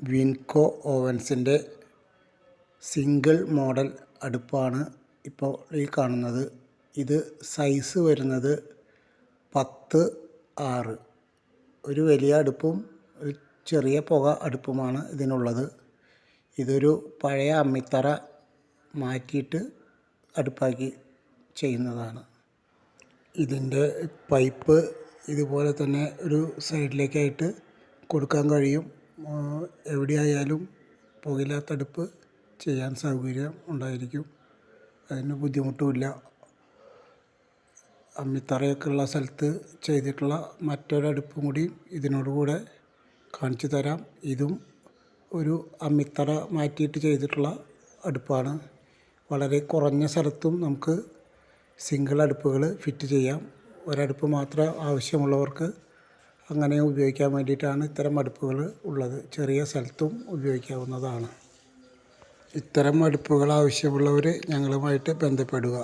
വിൻകോ ഓവൻസിൻ്റെ single model അടുപ്പാണ് ഇപ്പോൾ ഈ കാണുന്നത്. ഇത് സൈസ് വരുന്നത് 10-6. ഒരു വലിയ അടുപ്പും ഒരു ചെറിയ പുക അടുപ്പുമാണ് ഇതിനുള്ളത്. ഇതൊരു പഴയ അമ്മിത്തറ മാറ്റിയിട്ട് അടുപ്പാക്കി ചെയ്യുന്നതാണ്. ഇതിൻ്റെ പൈപ്പ് ഇതുപോലെ തന്നെ ഒരു സൈഡിലേക്കായിട്ട് കൊടുക്കാൻ കഴിയും. എവിടെയായാലും പുകയില്ലാത്ത അടുപ്പ് ചെയ്യാൻ സൗകര്യം ഉണ്ടായിരിക്കും. അതിന് ബുദ്ധിമുട്ടുമില്ല. അമ്മിത്തറയൊക്കെ ഉള്ള സ്ഥലത്ത് ചെയ്തിട്ടുള്ള മറ്റൊരടുപ്പും കൂടി ഇതിനോടുകൂടെ കാണിച്ചു തരാം. ഇതും ഒരു അമ്മിത്തറ മാറ്റിയിട്ട് ചെയ്തിട്ടുള്ള അടുപ്പാണ്. വളരെ കുറഞ്ഞ സ്ഥലത്തും നമുക്ക് സിംഗിൾ അടുപ്പുകൾ ഫിറ്റ് ചെയ്യാം. ഒരടുപ്പ് മാത്രം ആവശ്യമുള്ളവർക്ക് അങ്ങനെ ഉപയോഗിക്കാൻ വേണ്ടിയിട്ടാണ് ഇത്തരം അടുപ്പുകൾ ഉള്ളത്. ചെറിയ സ്ഥലത്തും ഉപയോഗിക്കാവുന്നതാണ്. ഇത്തരം അടുപ്പുകൾ ആവശ്യമുള്ളവർ ഞങ്ങളുമായിട്ട് ബന്ധപ്പെടുക.